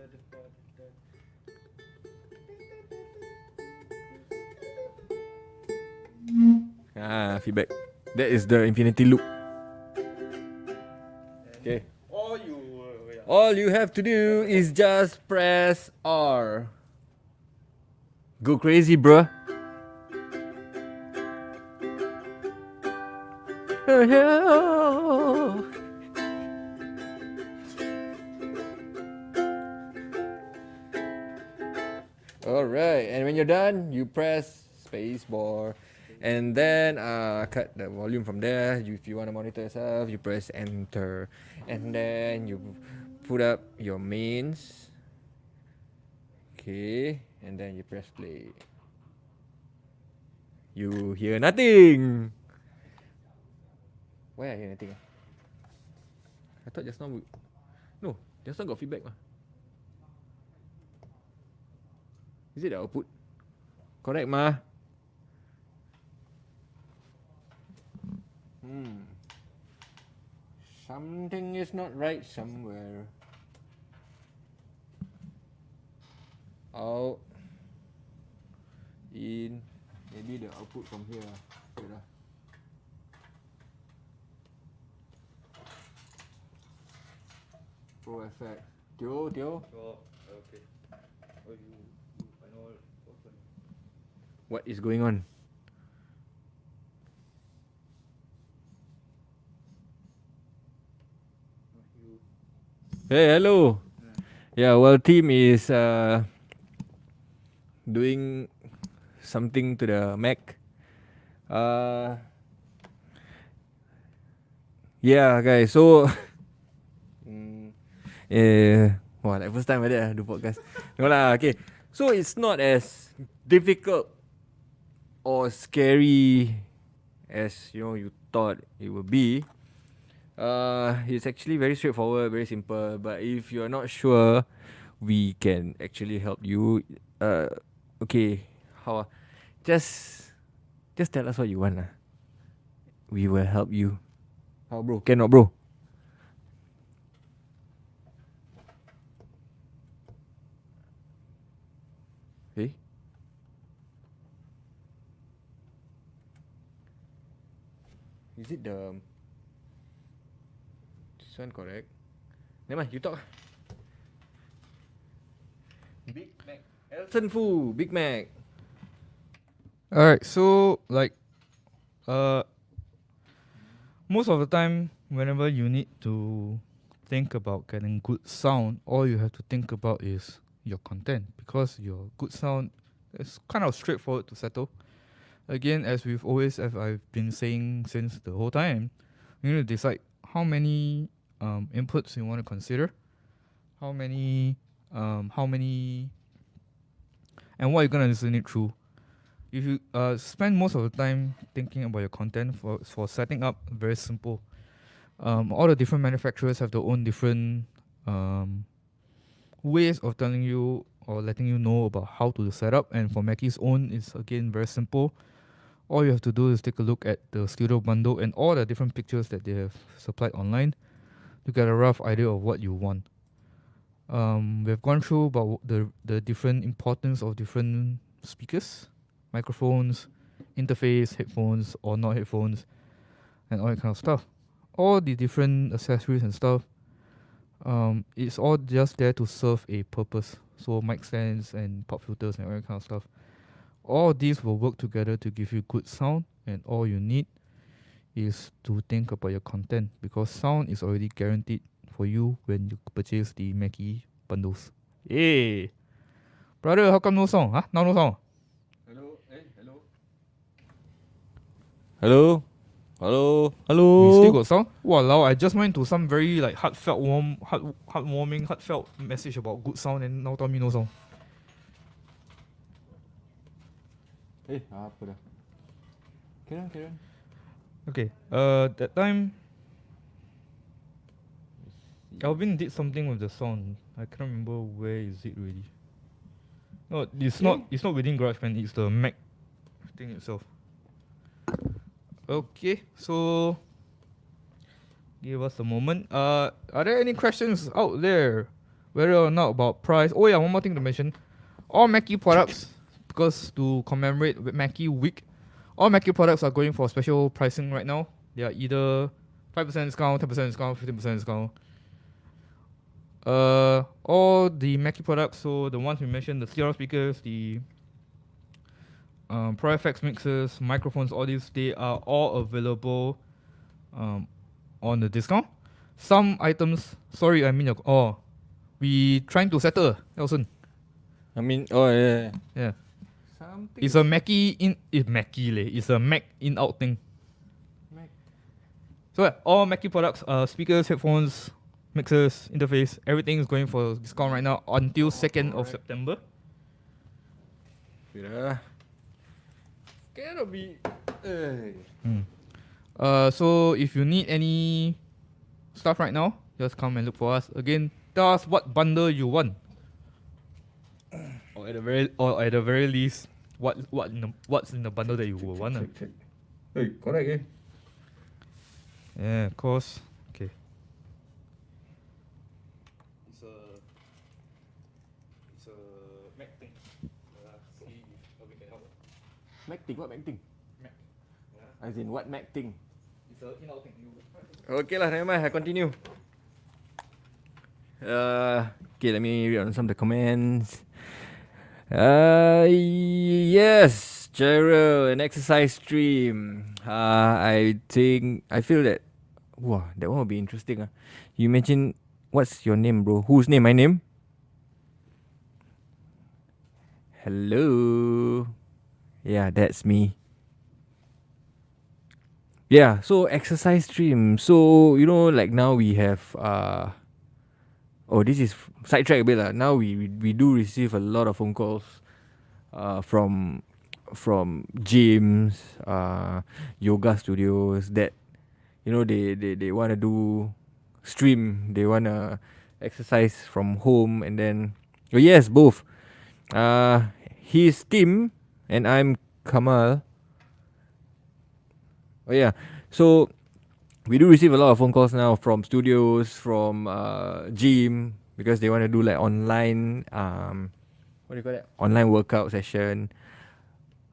Feedback. That is the infinity loop. Okay. All you have to do is just press R. Go crazy, bruh. Alright, and when you're done, you press space bar. And then cut the volume from there. If you want to monitor yourself, you press enter. And then you put up your mains. Okay, and then you press play. You hear nothing. Why I hear nothing? I thought just now no, just now got feedback. Is it the output? Correct, ma? Something is not right somewhere. Out. In. Maybe the output from here. Wait lah. Pro effect. Tio. Oh, okay. Oh, I know. What is going on? Hey, hello. Yeah, well, team is doing something to the Mac. Yeah, guys. So Like first time like that do podcast. No lah, okay. So it's not as difficult or scary as you thought it would be. It's actually very straightforward, very simple. But if you're not sure, we can actually help you. Okay, how? Just tell us what you want lah. We will help you. How, bro? Cannot, bro. Okay. Is it this one correct? Never mind, you talk. Big Mac. Elson Fu, Big Mac. Alright, so like most of the time whenever you need to think about getting good sound, all you have to think about is your content, because your good sound is kind of straightforward to settle. Again, as I've been saying since the whole time, you need to decide how many inputs you want to consider, how many, and what you're gonna listen it through. If you spend most of the time thinking about your content for setting up, very simple. All the different manufacturers have their own different ways of telling you or letting you know about how to set up. And for Mackie's own, it's again very simple. All you have to do is take a look at the studio bundle and all the different pictures that they have supplied online to get a rough idea of what you want. We've gone through about the different importance of different speakers, microphones, interface, headphones or not headphones, and all that kind of stuff. All the different accessories and stuff, it's all just there to serve a purpose. So mic stands and pop filters and all that kind of stuff. All these will work together to give you good sound, and all you need is to think about your content, because sound is already guaranteed for you when you purchase the Mackie Bundles. Hey, brother, how come no sound? Huh? Now no sound. Hello. We still got sound? Walao, I just went to some very like heartwarming, heartfelt message about good sound, and now tell me no sound. Apa dah? Carry on. Okay, that time Alvin did something with the sound. I can't remember where is it really. No, it's not within GarageBand, it's the Mac thing itself. Okay, so give us a moment. Are there any questions out there? Whether or not about price? Oh yeah, one more thing to mention. All Mackie products, because to commemorate with Mackie Week, all Mackie products are going for special pricing right now. They are either 5% discount, 10% discount, 15% discount. All the Mackie products, so the ones we mentioned, the CR speakers, the Pro FX mixers, microphones, all these, they are all available on the discount. Some items, we trying to settle, Elson. Yeah. Something. It's a Mackie it's a Mac in out thing. Mac. So yeah, all Mackie products, speakers, headphones, mixers, interface, everything is going for discount right now until 2nd of September. Cannot be. So if you need any stuff right now, just come and look for us. Again, tell us what bundle you want. Or at the very least, what's in the bundle that you will want. Check. Hey, correct. Yeah, of course. Okay. It's a Mac thing. See if we can help. Mac thing, what Mac thing? Mac. Yeah. As in what Mac thing? It's a in-out thing. Okay lah, never mind, I continue. Okay, let me read on some of the comments. Yes, Gerald, an exercise stream. I feel that, that one will be interesting. You mentioned, what's your name, bro? Whose name? My name? Hello. Yeah, that's me. Yeah, so exercise stream. So, like now we have Oh, this is sidetrack a bit lah. Now we do receive a lot of phone calls from gyms, yoga studios that they want to do stream, they want to exercise from home, and then yes, both. He's Tim and I'm Kamal. Oh yeah, so we do receive a lot of phone calls now from studios, from gym, because they want to do like online what do you call that? Online workout session.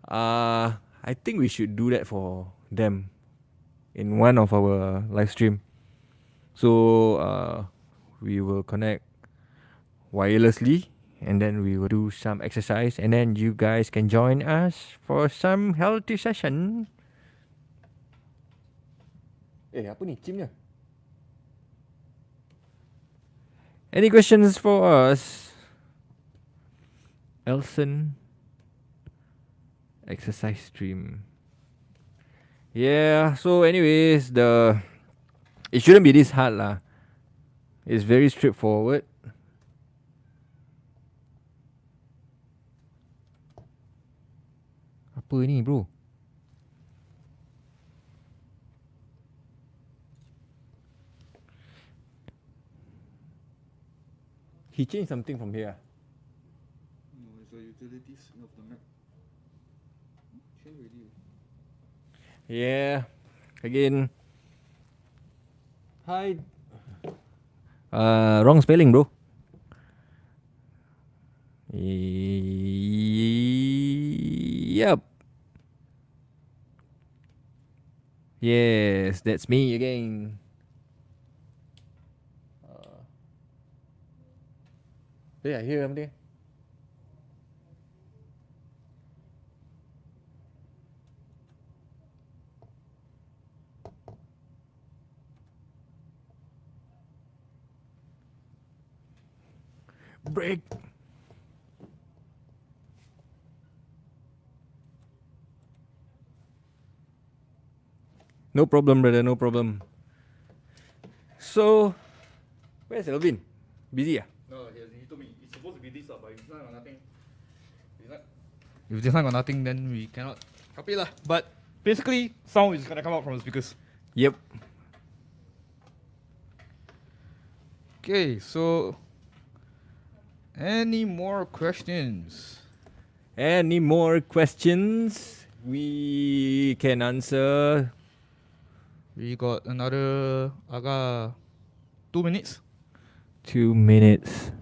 I think we should do that for them in one of our live stream. So we will connect wirelessly and then we will do some exercise and then you guys can join us for some healthy session. Apa ni chimnya? Any questions for us? Elson exercise stream. Yeah, so anyways, it shouldn't be this hard lah. It's very straightforward. Apa ni bro? He changed something from here. No, it's the utilities of the Mac. Change already. Yeah. Again. Hi. Wrong spelling, bro. Yep. Yes, that's me again. I hear something. Break. No problem, brother, no problem. So, where's Elvin? Busy? No, he told me it's supposed to be this, but if this one got nothing, if this one got nothing, then we cannot help it lah. But basically, sound is gonna come out from the speakers. Yep. Okay, so any more questions? Any more questions we can answer? We got another 2 minutes. 2 minutes.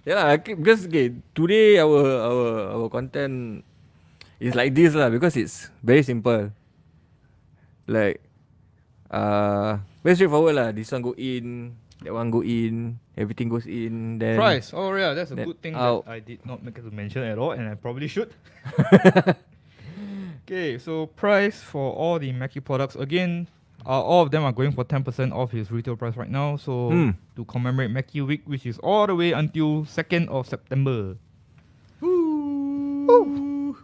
Yeah, because today our content is like this lah, because it's very simple. Like very straightforward lah. This one go in, that one go in, everything goes in. Then Price. Oh yeah, that's a then good thing out. that I did not make it to mention at all, and I probably should. Okay, so price for all the Mackie products. Again, all of them are going for 10% off his retail price right now. So to commemorate Mackie Week, which is all the way until 2nd of September. Woo!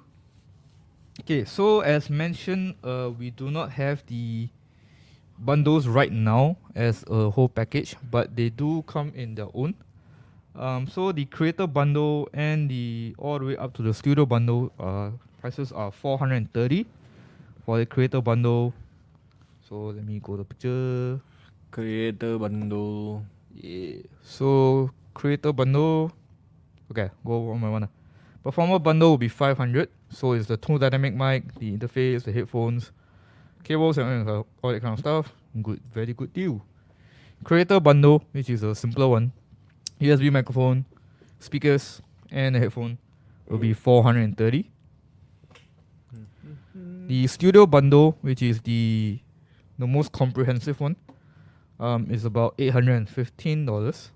Okay, so as mentioned, we do not have the bundles right now as a whole package, but they do come in their own. So the creator bundle and the all the way up to the studio bundle prices are $430 for the creator bundle. So let me go to the picture. Creator bundle. Yeah. So creator bundle. Okay, go one by one. Performer bundle will be $500. So it's the two dynamic mic, the interface, the headphones, cables, and all that kind of stuff. Good, very good deal. Creator bundle, which is a simpler one, USB microphone, speakers, and a headphone, will be $430. The studio bundle, which is the most comprehensive one, is about $815.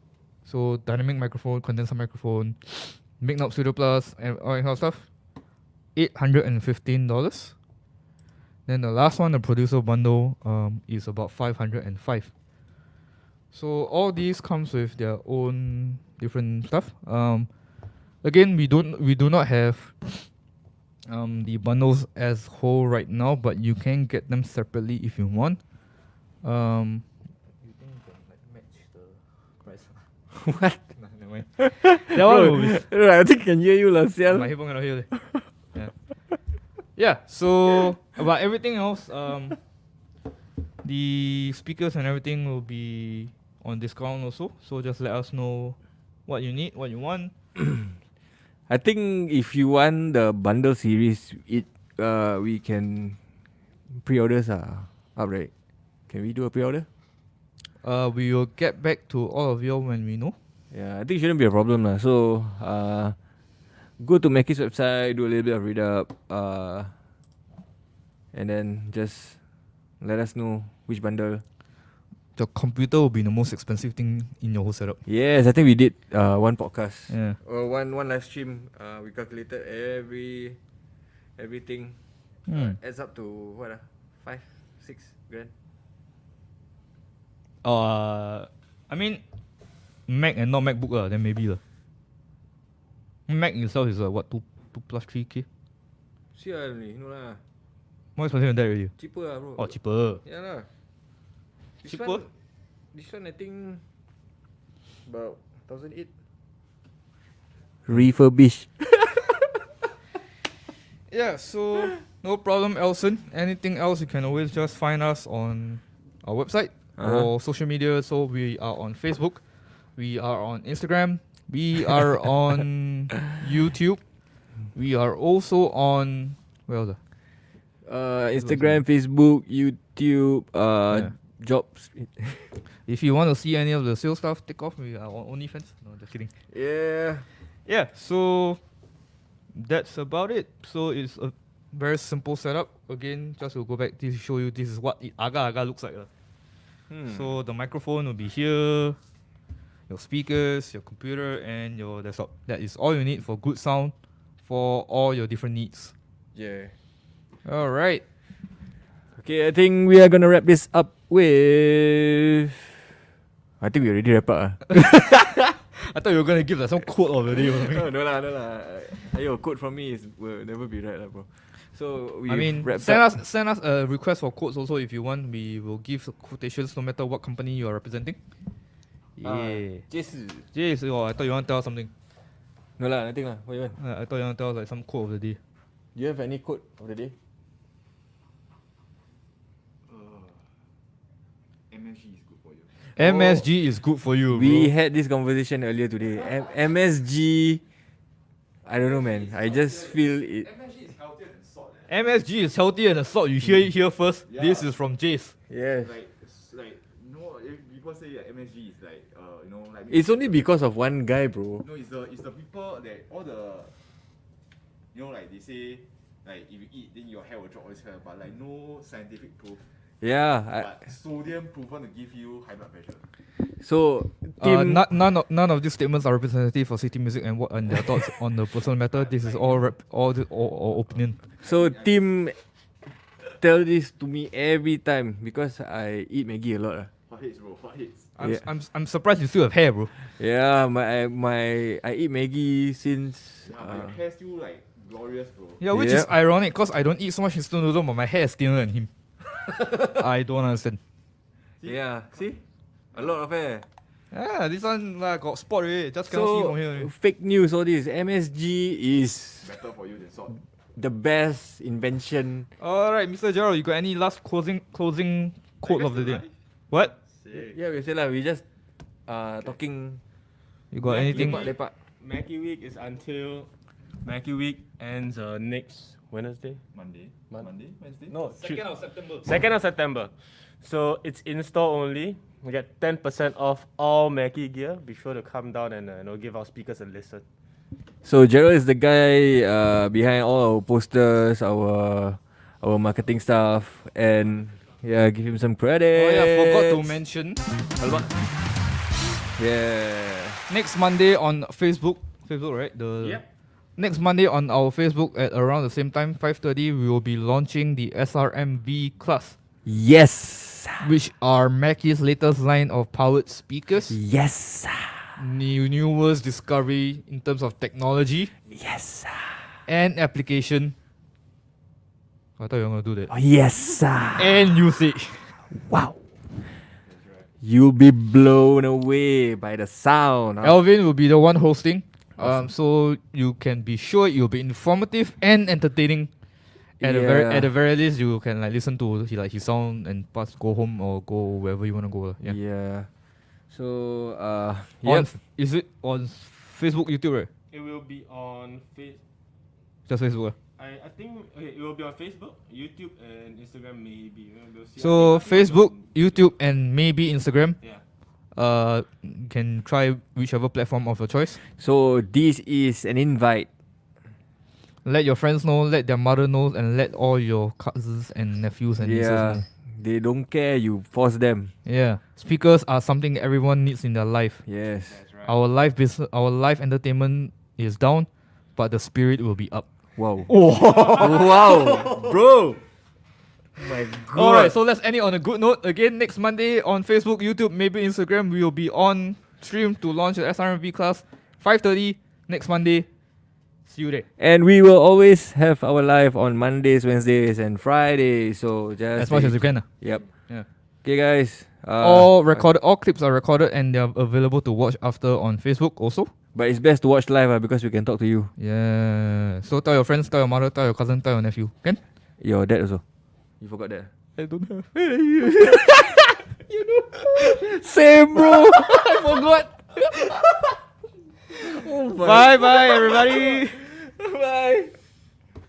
So dynamic microphone, condenser microphone, Mic Knob Studio Plus, and all that kind of stuff, $815. Then the last one, the producer bundle, is about $505. So all these comes with their own different stuff. Again, we do not have the bundles as whole right now, but you can get them separately if you want. You think you can like match the price? What? Nah, never mind. That one will be I think can hear you lah, sial. my headphone cannot hear. Yeah. Yeah. So about everything else, the speakers and everything will be on discount also. So just let us know what you need, what you want. I think if you want the bundle series, we can pre-orders are up, right? Can we do a pre-order? We will get back to all of you when we know. Yeah, I think it shouldn't be a problem lah. So go to Mackie's website, do a little bit of read up, and then just let us know which bundle. The computer will be the most expensive thing in your whole setup. Yes, I think we did one podcast. Yeah. One live stream. We calculated everything. Adds up to what 5-6 grand. I mean, Mac and not MacBook then maybe Mac itself is what 2 plus 3K. Sial ni, no lah. More expensive than that already. Cheaper lah bro. Oh, cheaper. Yeah lah. Cheaper? This one I think about 1,008. Refurbished. Yeah, so no problem, Elson. Anything else, you can always just find us on our website or social media. So we are on Facebook, we are on Instagram, we are on YouTube, we are also on where else? Instagram, Facebook, YouTube, jobs. If you want to see any of the sales stuff, take off. We are on OnlyFans. No, just kidding. Yeah. Yeah, so that's about it. So it's a very simple setup. Again, just to go back to show you, this is what it aga looks like. So the microphone will be here, your speakers, your computer, and your desktop. That is all you need for good sound for all your different needs. Yeah. All right. Okay, I think we are gonna wrap this up with. I think we already wrap up. I thought you were gonna give like some quote of the day or something. No lah. A quote from me will never be right, bro. So we. I mean, send us a request for quotes also if you want. We will give quotations no matter what company you are representing. Yeah. Jace. Oh, I thought you want to tell us something. No lah, nothing lah. What you want? I thought you want to tell us like some quote of the day. Do you have any quote of the day? MSG is good for you. MSG is good for you, We bro. had this conversation earlier today. MSG. I don't know, man. I just feel it. MSG is healthier than salt. MSG is healthier than salt. You hear it here first. Yeah. This is from Jace. Yes. Like no, if people say that MSG is like like It's only because of one guy, bro. no, it's the people that all the like they say like if you eat then your hair will drop all this kind of, but like no scientific proof. Yeah. But sodium proven to give you high blood pressure. So, Tim, None of these statements are representative for City Music and what and their thoughts on the personal matter. This is all opinion. so Tim tell this to me every time because I eat Maggie a lot. What hits, bro? What hits? I'm surprised you still have hair, bro. Yeah, I eat Maggie since. Yeah, but your hair still like glorious, bro. Yeah, which is ironic because I don't eat so much instant noodle, but my hair is thinner than him. I don't understand. Yeah, see, a lot of hair. Yeah, this one got spot already. Just cannot see So from here. fake news, all this. MSG is Better for you than salt. the best invention. All right, Mr. Gerald, you got any last closing quote of the day? What? Yeah, we say we just talking. You got anything? Lepak. Mackie Week is until Mackie Week ends next Wednesday. Monday, Wednesday. No, 2nd of September. 2nd of September. So it's in store only. We get 10% off all Mackie gear. Be sure to come down and give our speakers a listen. So Gerald is the guy behind all our posters, our marketing stuff, and yeah, give him some credit. Oh yeah, forgot to mention. Yeah. Next Monday on Facebook, right? Next Monday on our Facebook at around the same time, 5:30, we will be launching the SRM-V class, Yes. which are Mackie's latest line of powered speakers. Yes. Newest discovery in terms of technology Yes. and application I thought you were gonna do that. Oh, yes, sir. And usage. Wow. You'll be blown away by the sound. Alvin will be the one hosting. So you can be sure it will be informative and entertaining. At the very least, you can like listen to his sound and go home or go wherever you wanna go. Yeah. Yeah. So Is it on Facebook, YouTube, right? It will be on Just Facebook. I think it will be on Facebook, YouTube, and Instagram maybe. We'll see. So I think Facebook, YouTube, and maybe Instagram. Yeah. Can try whichever platform of your choice. So this is an invite. Let your friends know, let their mother know, and let all your cousins and nephews and nieces know. They don't care. You force them. Yeah, speakers are something everyone needs in their life. Yes. That's right. Our live entertainment is down, but the spirit will be up. Wow. Wow, bro. My God. Alright, so let's end it on a good note. Again, next Monday on Facebook, YouTube, maybe Instagram, we will be on stream to launch the SRMV class. 5:30 next Monday. See you there. And we will always have our live on Mondays, Wednesdays, and Fridays. So just As much as you can. Yep. Yeah. Okay, guys. All clips are recorded and they're available to watch after on Facebook also. But it's best to watch live because we can talk to you. Yeah. So tell your friends, tell your mother, tell your cousin, tell your nephew. Can? Your dad also. You forgot that. I don't have. Same, bro. I forgot. Bye bye everybody. Bye.